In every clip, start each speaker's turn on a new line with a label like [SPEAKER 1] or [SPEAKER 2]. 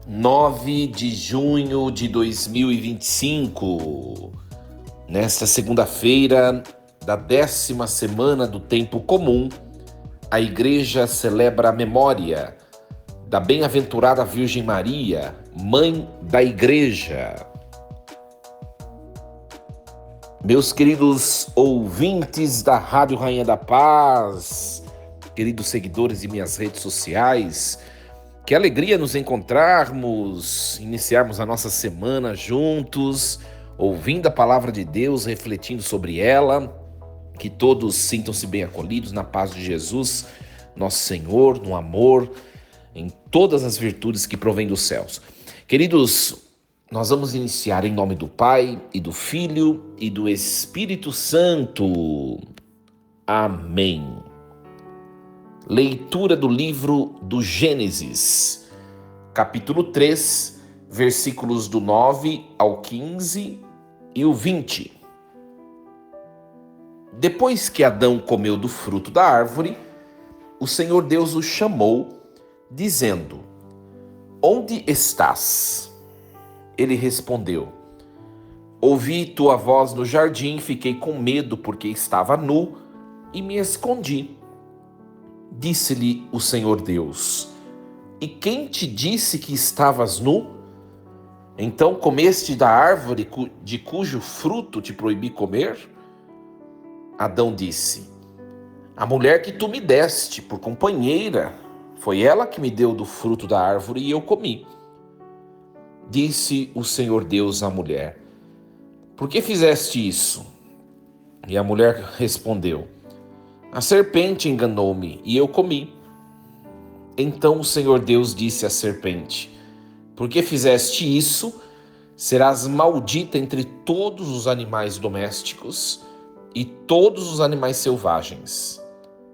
[SPEAKER 1] 9 de junho de 2025, nesta segunda-feira da 10ª semana do Tempo Comum, a Igreja celebra a memória da Bem-aventurada Virgem Maria, Mãe da Igreja. Meus queridos ouvintes da Rádio Rainha da Paz, queridos seguidores de minhas redes sociais, que alegria nos encontrarmos, iniciarmos a nossa semana juntos, ouvindo a palavra de Deus, refletindo sobre ela, que todos sintam-se bem acolhidos na paz de Jesus, nosso Senhor, no amor, em todas as virtudes que provêm dos céus. Queridos, nós vamos iniciar em nome do Pai, e do Filho, e do Espírito Santo. Amém. Leitura do livro do Gênesis, capítulo 3, versículos do 9 ao 15 e o 20. Depois que Adão comeu do fruto da árvore, o Senhor Deus o chamou, dizendo: Onde estás? Ele respondeu: Ouvi tua voz no jardim, fiquei com medo porque estava nu e me escondi. Disse-lhe o Senhor Deus: E quem te disse que estavas nu? Então comeste da árvore de cujo fruto te proibi comer? Adão disse: A mulher que tu me deste por companheira, foi ela que me deu do fruto da árvore e eu comi. Disse o Senhor Deus à mulher: Por que fizeste isso? E a mulher respondeu: A serpente enganou-me e eu comi. Então o Senhor Deus disse à serpente: Por que fizeste isso? Serás maldita entre todos os animais domésticos e todos os animais selvagens.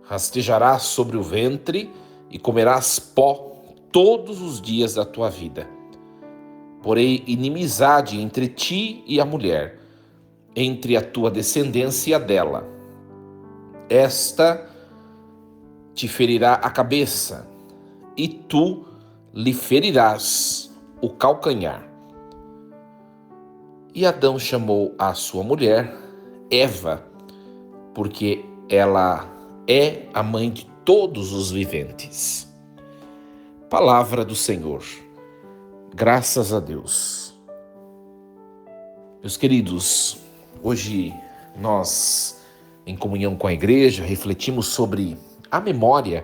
[SPEAKER 1] Rastejarás sobre o ventre e comerás pó todos os dias da tua vida. Porém, inimizade entre ti e a mulher, entre a tua descendência e a dela. Esta te ferirá a cabeça, e tu lhe ferirás o calcanhar. E Adão chamou a sua mulher Eva, porque ela é a mãe de todos os viventes. Palavra do Senhor. Graças a Deus. Meus queridos, hoje nós, em comunhão com a igreja, refletimos sobre a memória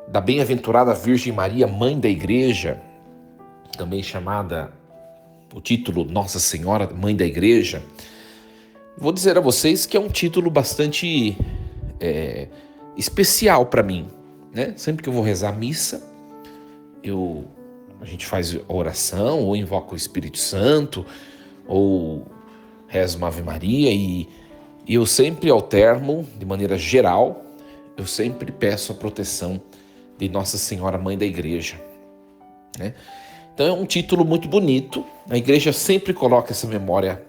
[SPEAKER 1] da Bem-aventurada Virgem Maria, Mãe da Igreja, também chamada, o título Nossa Senhora, Mãe da Igreja. Vou dizer a vocês que é um título bastante especial para mim, né? Sempre que eu vou rezar a missa, a gente faz a oração, ou invoca o Espírito Santo, ou reza uma Ave Maria, e eu sempre alterno, de maneira geral, eu sempre peço a proteção de Nossa Senhora, Mãe da Igreja, né? Então é um título muito bonito. A igreja sempre coloca essa memória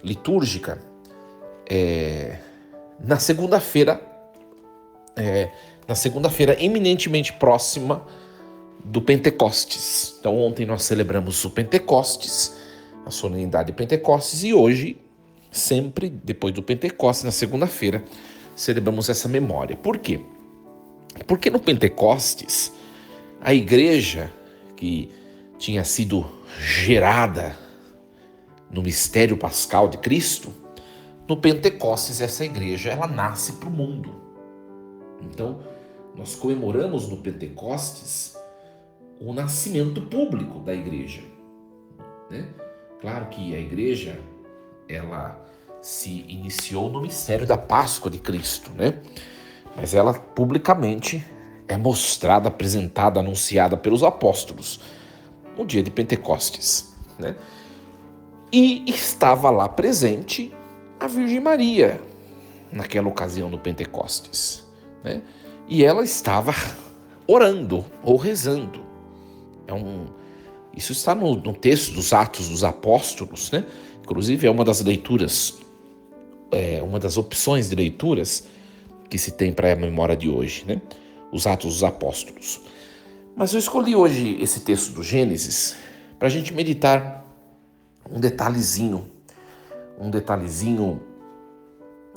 [SPEAKER 1] litúrgica na segunda-feira eminentemente próxima do Pentecostes. Então ontem nós celebramos o Pentecostes, a solenidade de Pentecostes, e hoje, sempre depois do Pentecostes, na segunda-feira, celebramos essa memória. Por quê? Porque no Pentecostes, a igreja que tinha sido gerada no mistério pascal de Cristo, no Pentecostes essa igreja ela nasce para o mundo. Então, nós comemoramos no Pentecostes o nascimento público da igreja, né? Claro que a igreja ela se iniciou no mistério da Páscoa de Cristo, né? Mas ela publicamente é mostrada, apresentada, anunciada pelos apóstolos no dia de Pentecostes, né? E estava lá presente a Virgem Maria naquela ocasião do Pentecostes, né? E ela estava orando ou rezando. Isso está no texto dos Atos dos Apóstolos, né? Inclusive é uma das leituras, uma das opções de leituras que se tem para a memória de hoje, né? Os Atos dos Apóstolos. Mas eu escolhi hoje esse texto do Gênesis para a gente meditar um detalhezinho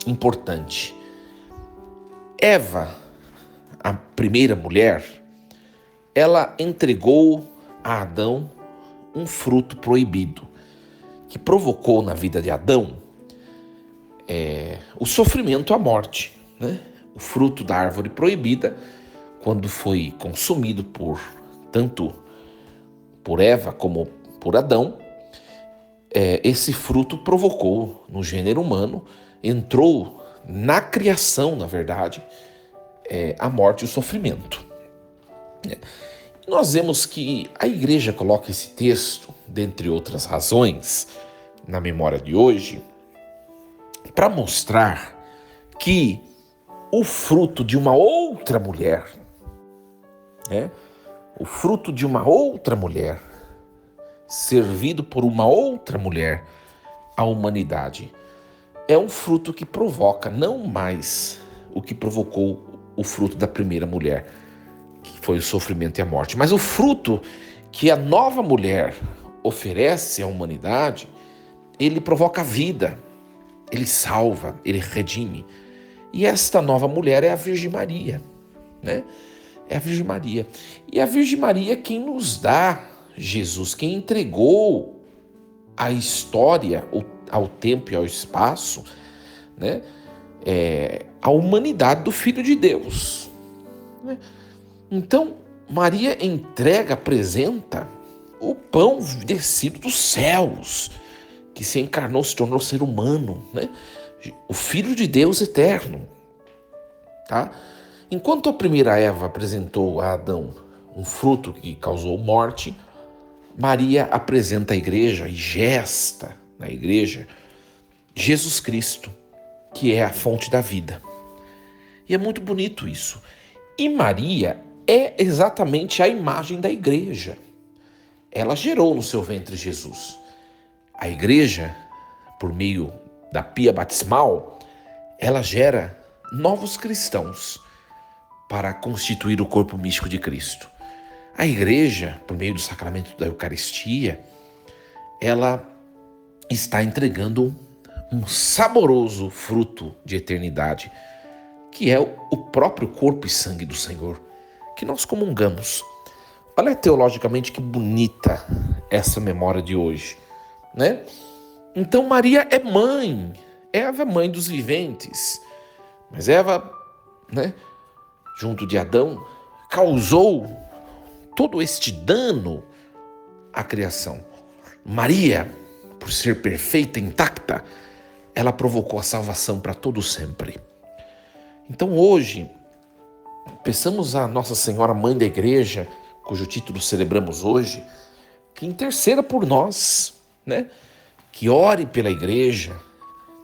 [SPEAKER 1] importante. Eva, a primeira mulher, ela entregou a Adão um fruto proibido, que provocou na vida de Adão o sofrimento, a morte, né? O fruto da árvore proibida, quando foi consumido tanto por Eva como por Adão, esse fruto provocou no gênero humano, entrou na criação, na verdade, a morte e o sofrimento. Nós vemos que a igreja coloca esse texto, dentre outras razões, na memória de hoje, para mostrar que o fruto de uma outra mulher, o fruto de uma outra mulher, servido por uma outra mulher à humanidade, é um fruto que provoca não mais o que provocou o fruto da primeira mulher, que foi o sofrimento e a morte, mas o fruto que a nova mulher oferece à humanidade, ele provoca a vida, ele salva, ele redime. E esta nova mulher é a Virgem Maria, né? É a Virgem Maria. E a Virgem Maria é quem nos dá Jesus, quem entregou a história ao tempo e ao espaço, né? A humanidade do Filho de Deus, né? Então, Maria apresenta o pão descido dos céus, que se encarnou, se tornou ser humano, né? O Filho de Deus eterno, tá? Enquanto a primeira Eva apresentou a Adão um fruto que causou morte, Maria apresenta à igreja e gesta na igreja Jesus Cristo, que é a fonte da vida. E é muito bonito isso. E Maria é exatamente a imagem da igreja. Ela gerou no seu ventre Jesus. A igreja, por meio da pia batismal, ela gera novos cristãos para constituir o corpo místico de Cristo. A igreja, por meio do sacramento da Eucaristia, ela está entregando um saboroso fruto de eternidade, que é o próprio corpo e sangue do Senhor, que nós comungamos. Olha teologicamente que bonita essa memória de hoje, né? Então Maria é mãe, Eva é mãe dos viventes, mas Eva, né, junto de Adão, causou todo este dano à criação. Maria, por ser perfeita, intacta, ela provocou a salvação para todo sempre. Então hoje, peçamos a Nossa Senhora Mãe da Igreja, cujo título celebramos hoje, que interceda por nós, né? Que ore pela igreja,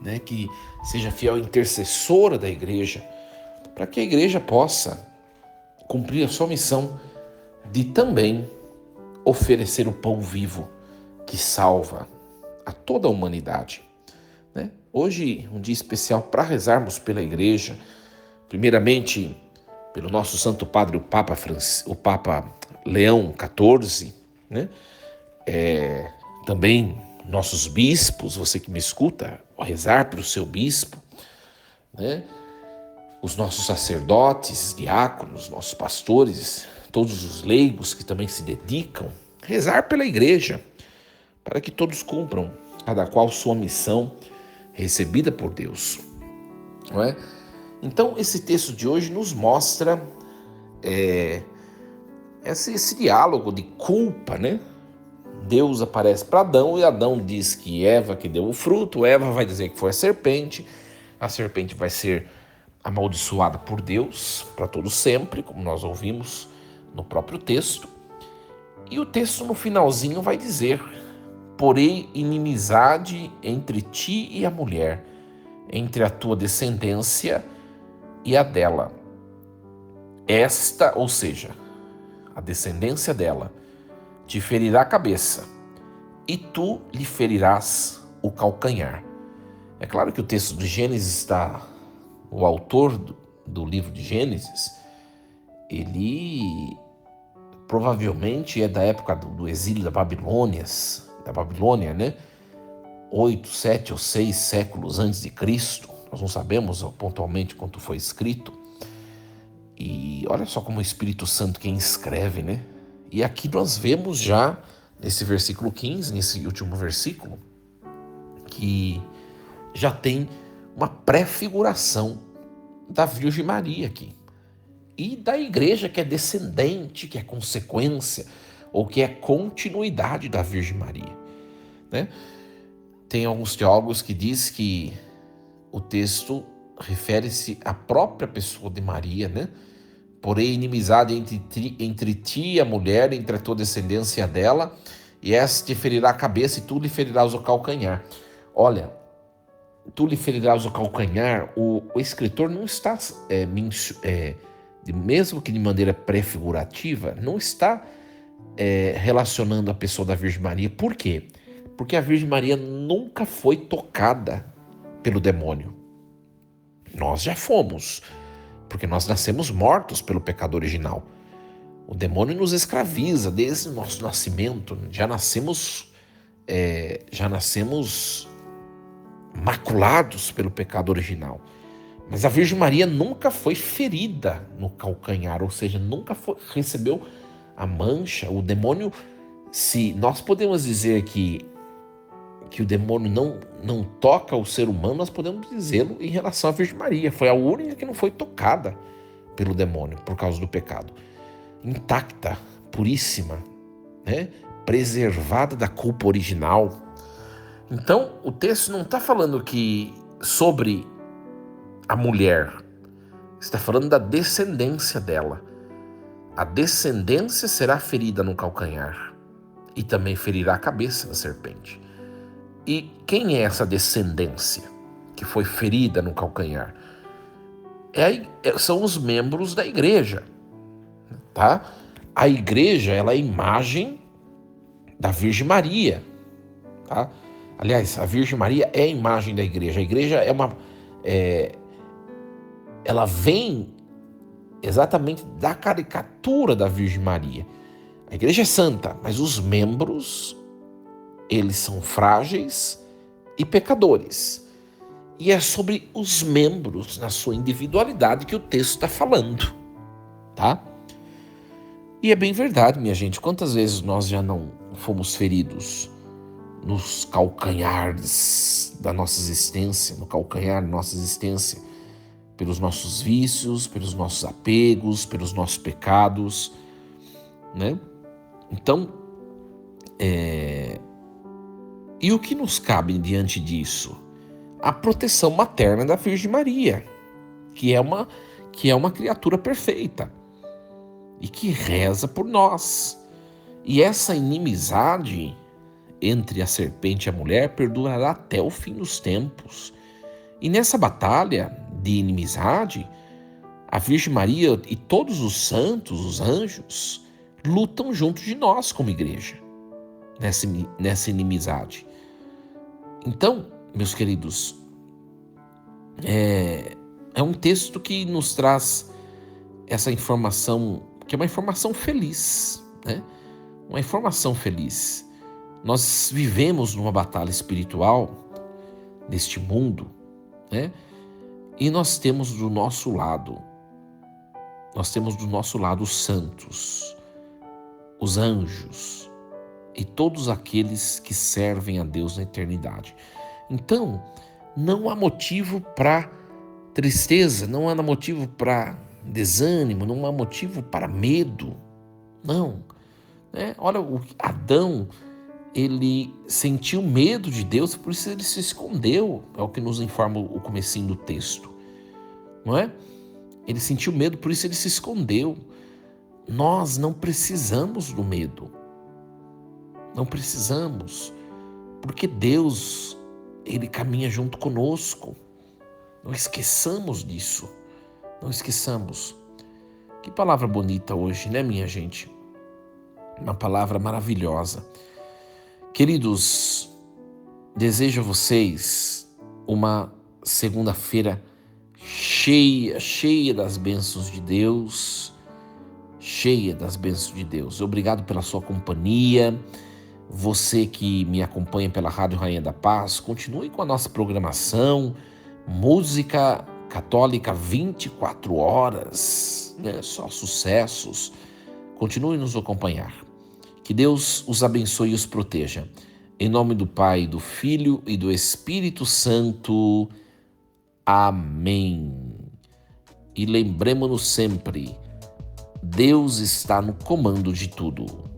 [SPEAKER 1] né? Que seja fiel intercessora da igreja, para que a igreja possa cumprir a sua missão de também oferecer o pão vivo que salva a toda a humanidade, né? Hoje, um dia especial para rezarmos pela igreja, primeiramente pelo nosso Santo Padre, o Papa Leão XIV, né? Também nossos bispos, você que me escuta, rezar pelo seu bispo, né? Os nossos sacerdotes, diáconos, nossos pastores, todos os leigos que também se dedicam, rezar pela igreja, para que todos cumpram, cada qual sua missão recebida por Deus, não é? Então, esse texto de hoje nos mostra esse diálogo de culpa, né? Deus aparece para Adão e Adão diz que Eva que deu o fruto, Eva vai dizer que foi a serpente vai ser amaldiçoada por Deus para todo sempre, como nós ouvimos no próprio texto. E o texto no finalzinho vai dizer: porém inimizade entre ti e a mulher, entre a tua descendência e a dela. Esta, ou seja, a descendência dela, te ferirá a cabeça, e tu lhe ferirás o calcanhar. É claro que o texto de Gênesis o autor do livro de Gênesis, ele provavelmente é da época do exílio da Babilônia, né? 8, 7 ou 6 séculos antes de Cristo. Nós não sabemos pontualmente quanto foi escrito. E olha só como o Espírito Santo quem escreve, né? E aqui nós vemos já, nesse versículo 15, nesse último versículo, que já tem uma prefiguração da Virgem Maria aqui. E da igreja que é descendente, que é consequência, ou que é continuidade da Virgem Maria, né? Tem alguns teólogos que dizem que o texto refere-se à própria pessoa de Maria, né? Porém, inimizade entre ti e a mulher, entre a tua descendência dela, e essa te ferirá a cabeça e tu lhe ferirás o calcanhar. Olha, tu lhe ferirás o calcanhar, o escritor não está, mesmo que de maneira prefigurativa, não está relacionando a pessoa da Virgem Maria. Por quê? Porque a Virgem Maria nunca foi tocada pelo demônio. Nós já fomos, porque nós nascemos mortos pelo pecado original. O demônio nos escraviza desde o nosso nascimento. Já nascemos maculados pelo pecado original. Mas a Virgem Maria nunca foi ferida no calcanhar, ou seja, nunca recebeu a mancha. O demônio, se nós podemos dizer que o demônio não toca o ser humano, nós podemos dizê-lo em relação à Virgem Maria. Foi a única que não foi tocada pelo demônio por causa do pecado. Intacta, puríssima, né? Preservada da culpa original. Então, o texto não está falando sobre a mulher, está falando da descendência dela. A descendência será ferida no calcanhar e também ferirá a cabeça da serpente. E quem é essa descendência que foi ferida no calcanhar? São os membros da igreja, tá? A igreja, ela é a imagem da Virgem Maria, tá? Aliás, a Virgem Maria é a imagem da igreja. A igreja ela vem exatamente da caricatura da Virgem Maria. A igreja é santa, mas os membros, eles são frágeis e pecadores. E é sobre os membros, na sua individualidade, que o texto está falando, tá? E é bem verdade, minha gente. Quantas vezes nós já não fomos feridos nos calcanhares da nossa existência, no calcanhar da nossa existência, pelos nossos vícios, pelos nossos apegos, pelos nossos pecados, né? Então, e o que nos cabe diante disso? A proteção materna da Virgem Maria, que é uma criatura perfeita e que reza por nós. E essa inimizade entre a serpente e a mulher perdurará até o fim dos tempos. E nessa batalha de inimizade, a Virgem Maria e todos os santos, os anjos, lutam junto de nós como igreja, nessa inimizade. Então, meus queridos, é um texto que nos traz essa informação, que é uma informação feliz, né? Uma informação feliz. Nós vivemos numa batalha espiritual neste mundo, né? E nós temos do nosso lado os santos, os anjos e todos aqueles que servem a Deus na eternidade. Então, não há motivo para tristeza, não há motivo para desânimo, não há motivo para medo, não. Olha, o Adão, ele sentiu medo de Deus, por isso ele se escondeu, é o que nos informa o comecinho do texto, não é? Ele sentiu medo, por isso ele se escondeu. Nós não precisamos do medo, não precisamos, porque Deus, ele caminha junto conosco. Não esqueçamos disso, não esqueçamos. Que palavra bonita hoje, né, minha gente? Uma palavra maravilhosa. Queridos, desejo a vocês uma segunda-feira cheia das bênçãos de Deus, cheia das bênçãos de Deus. Obrigado pela sua companhia. Você que me acompanha pela Rádio Rainha da Paz, continue com a nossa programação, música católica 24 horas, né? Só sucessos. Continue nos acompanhar. Que Deus os abençoe e os proteja. Em nome do Pai, do Filho e do Espírito Santo. Amém. E lembremos-nos sempre, Deus está no comando de tudo.